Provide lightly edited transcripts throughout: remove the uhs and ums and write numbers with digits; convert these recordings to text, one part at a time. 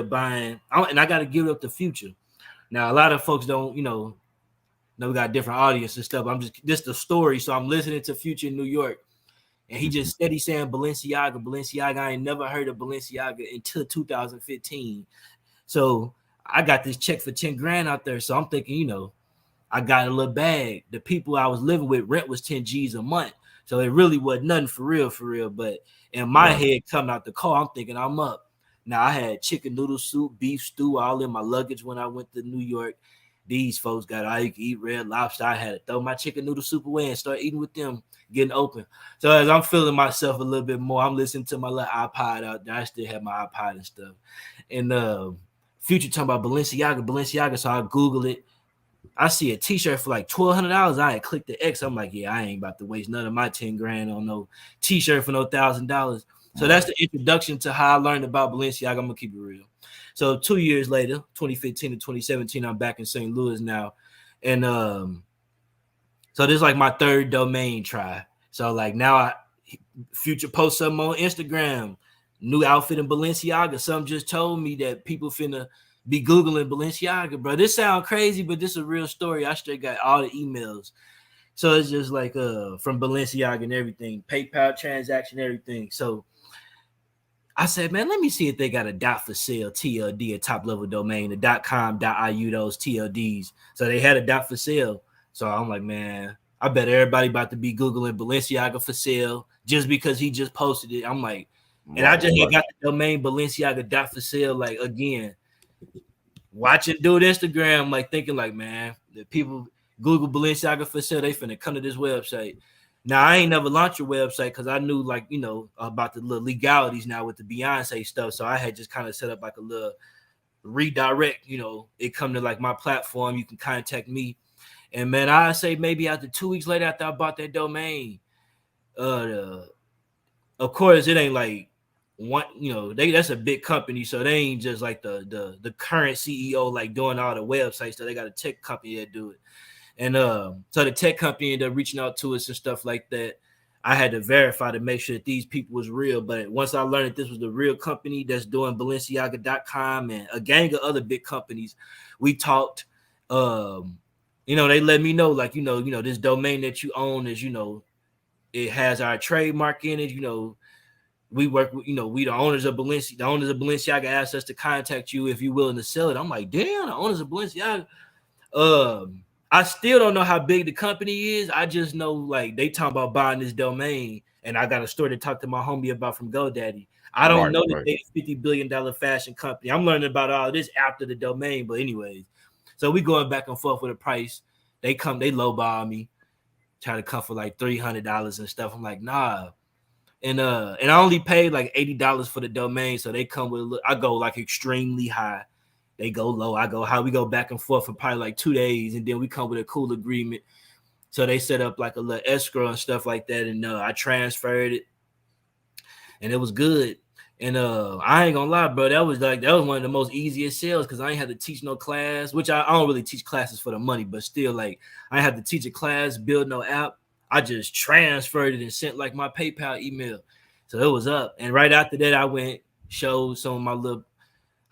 buying, and I got to give it up to Future. Now, a lot of folks don't, know we got different audience and stuff. I'm just the story. So I'm listening to Future in New York, and he just steady saying Balenciaga. I ain't never heard of Balenciaga until 2015. So I got this check for 10 grand out there. So I'm thinking, I got a little bag. The people I was living with, rent was 10 G's a month. So it really was nothing for real. But in my head, coming out the car, I'm thinking I'm up. Now, I had chicken noodle soup, beef stew, all in my luggage when I went to New York. These folks got all you can eat Red Lobster. I had to throw my chicken noodle soup away and start eating with them, getting open. So as I'm feeling myself a little bit more, I'm listening to my little iPod out there. I still have my iPod and stuff. And Future talking about Balenciaga. So I Google it. I see a t-shirt for like $1,200. I had clicked the X. I'm like, yeah, I ain't about to waste none of my 10 grand on no t-shirt for no $1,000. So that's the introduction to how I learned about Balenciaga. I'm gonna keep it real. So 2 years later, 2015 to 2017, I'm back in St. Louis now. And so this is like my third domain try. So like now Future posts something on Instagram, new outfit in Balenciaga. Some just told me that people finna be Googling Balenciaga, bro. This sound crazy, but this is a real story. I straight got all the emails. So it's just like from Balenciaga and everything, PayPal transaction, everything. So I said, man, let me see if they got a .for sale, TLD, a top level domain, the .com, .iu, those TLDs. So they had a .for sale. So I'm like, man, I bet everybody about to be Googling Balenciaga for sale just because he just posted it. I'm like, and I just got the domain Balenciaga .for sale, like, again, watching dude Instagram, like thinking like, man, the people Google Balenciaga for sale, they finna come to this website. Now, I ain't never launched a website because I knew, like, about the little legalities now with the Beyonce stuff. So I had just kind of set up like a little redirect, it come to like my platform. You can contact me. And man, I say maybe after 2 weeks later after I bought that domain, of course, it ain't like one, that's a big company. So they ain't just like the current CEO, like doing all the websites. So they got a tech company that do it. And so the tech company ended up reaching out to us and stuff like that. I had to verify to make sure that these people was real. But once I learned that this was the real company that's doing Balenciaga.com and a gang of other big companies, we talked. They let me know, like, this domain that you own is, it has our trademark in it. We work with, we the owners of Balenciaga. The owners of Balenciaga asked us to contact you if you're willing to sell it. I'm like, damn, the owners of Balenciaga. I still don't know how big the company is. I just know, like, they talking about buying this domain, and I got a story to talk to my homie about from GoDaddy. I don't know that they $50 billion fashion company. I'm learning about all this after the domain, but anyways. So we going back and forth with a price. They lowball me, try to come for like $300 and stuff. I'm like, nah. And I only paid like $80 for the domain, so they come with I go like extremely high. They go low, I go high. We go back and forth for probably like 2 days, and then we come with a cool agreement. So they set up like a little escrow and stuff like that, and I transferred it, and it was good. And I ain't gonna lie, bro, that was one of the most easiest sales because I ain't had to teach no class, which I don't really teach classes for the money, but still, like, I ain't had to teach a class, build no app. I just transferred it and sent like my PayPal email. So it was up. And right after that, I went showed some of my little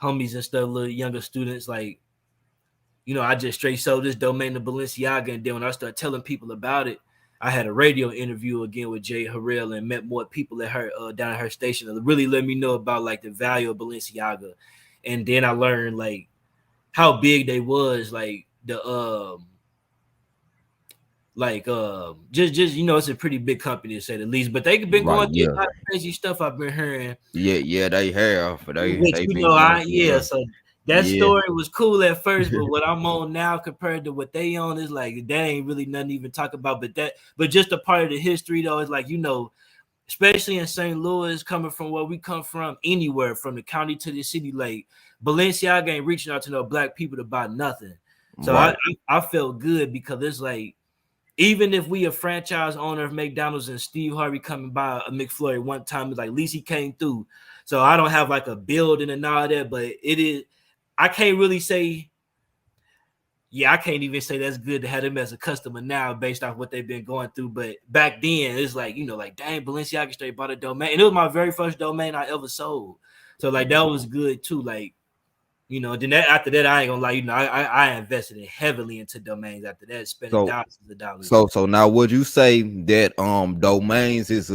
homies and stuff, little younger students, like, I just straight sold this domain to Balenciaga. And then when I started telling people about it, I had a radio interview again with Jay Harrell and met more people at her down at her station that really let me know about like the value of Balenciaga. And then I learned like how big they was, like the just it's a pretty big company to say the least, but they've been going through a lot of crazy stuff I've been hearing. Yeah, they have. So that story was cool at first, but what I'm on now compared to what they on is like that ain't really nothing to even talk about. But just a part of the history though is like, especially in St. Louis, coming from where we come from, anywhere from the county to the city, like Balenciaga ain't reaching out to no black people to buy nothing. So I felt good because it's like, even if we a franchise owner of McDonald's and Steve Harvey coming by a McFlurry one time, it's like at least he came through. So I don't have like a building and all that, but it is. I can't really say. Yeah, I can't even say that's good to have them as a customer now based off what they've been going through. But back then, it's like, like, dang, Balenciaga straight bought a domain. And it was my very first domain I ever sold. So like that was good too. Like You know, then after that, I ain't gonna lie, you know, I invested in heavily into domains after that, spending So thousands of dollars. so now would you say that domains is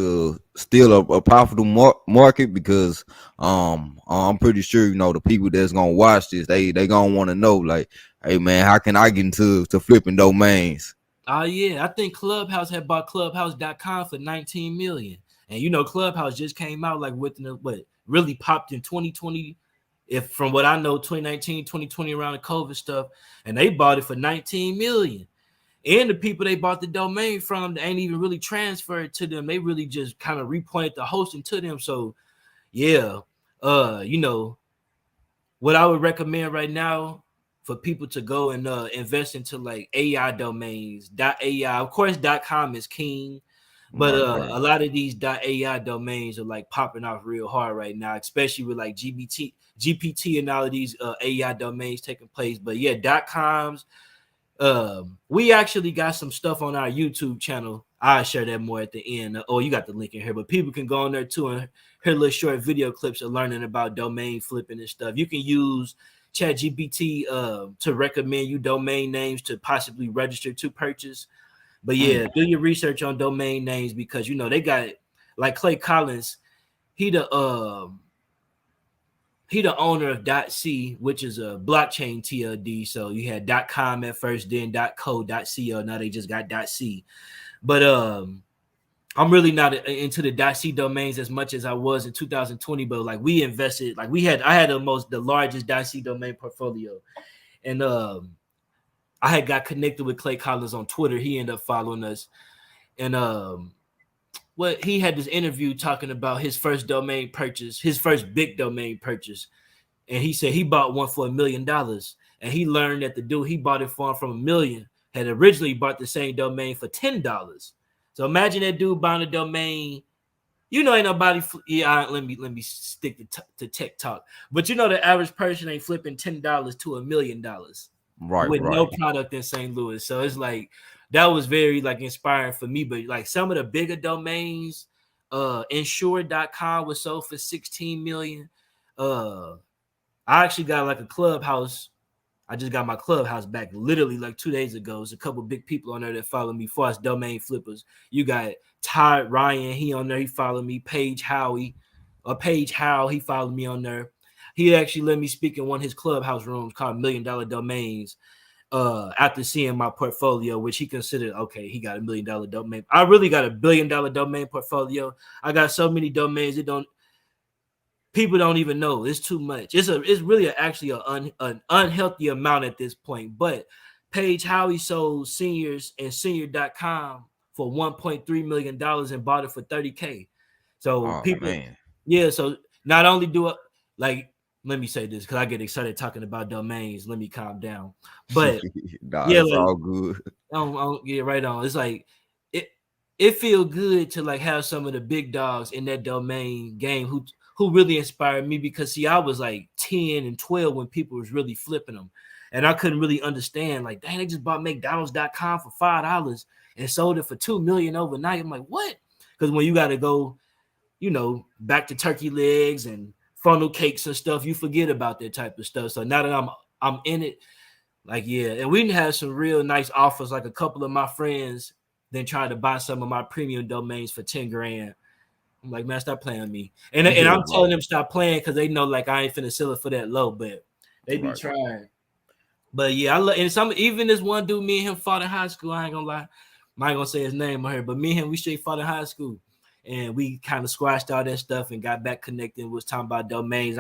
still a profitable market because I'm pretty sure the people that's gonna watch this they gonna want to know like, hey man, how can I get into flipping domains? Oh yeah, I think Clubhouse had bought Clubhouse.com for 19 million, and you know Clubhouse just came out like within what really popped in 2020. If from what I know, 2019, 2020 around the COVID stuff, and they bought it for 19 million. And the people they bought the domain from, they ain't even really transferred to them. They really just kind of repointed the hosting to them. So yeah, you know, what I would recommend right now for people to go and invest into like AI domains, .ai. Of course, .com is king, but Right. a lot of these .ai domains are like popping off real hard right now, especially with like GPT, and all of these AI domains taking place. But yeah, .coms. We actually got some stuff on our YouTube channel. I'll share that more at the end. Oh, you got the link in here, but people can go on there too and hear little short video clips of learning about domain flipping and stuff. You can use ChatGPT to recommend you domain names to possibly register to purchase. But yeah, do your research on domain names because you know they got like Clay Collins. He the owner of .c, which is a blockchain TLD. So you had .com at first, then .co, .co. Now they just got .c. But I'm really not into the .c domains as much as I was in 2020. But like we invested, like I had the largest .c domain portfolio, and I had got connected with Clay Collins on Twitter. He ended up following us, and what he had this interview talking about his first domain purchase, his first big domain purchase. And he said he bought one for $1 million. And he learned that the dude he bought it from $1 million had originally bought the same domain for $10. So imagine that dude buying a domain. You know, ain't nobody. Yeah, let me stick to tech talk. But you know, the average person ain't flipping $10 to $1 million with Right. no product in St. Louis. So it's like that was very like inspiring for me. But like some of the bigger domains, insure.com was sold for 16 million. I actually got like a clubhouse. I just got my clubhouse back literally like 2 days ago. There's a couple big people on there that follow me for us domain flippers. You got Todd Ryan, he on there, he followed me. Paige Howe, he followed me on there. He actually let me speak in one of his clubhouse rooms called $1 Million Domains. After seeing my portfolio, which he considered okay, he got $1 million domain. I really got $1 billion domain portfolio. I got so many domains people don't even know. It's too much. It's really actually an unhealthy amount at this point. But Paige Howie sold seniors and senior.com for $1.3 million and bought it for 30K. So Oh people, man. yeah. So not only do it like, let me say this because I get excited talking about domains. Let me calm down. But Nah, yeah, it's like all good. I don't get right on. It's like it feel good to like have some of the big dogs in that domain game who really inspired me because see, I was like 10 and 12 when people was really flipping them. And I couldn't really understand, like, dang, they just bought McDonald's.com for $5 and sold it for 2 million overnight. I'm like, what? Because when you gotta go, you know, back to turkey legs and funnel cakes and stuff, you forget about that type of stuff. So now that I'm in it, like, yeah, and we had some real nice offers. Like a couple of my friends then tried to buy some of my premium domains for 10 grand. I'm like, man, stop playing with me. And Yeah, I'm telling them stop playing because they know like I ain't finna sell it for that low, but they be right. trying. But yeah, I love and some even this one dude, me and him fought in high school. I ain't gonna lie. I ain't gonna say his name on here, but me and him, we straight fought in high school. And we kind of squashed all that stuff and got back connected and was talking about domains.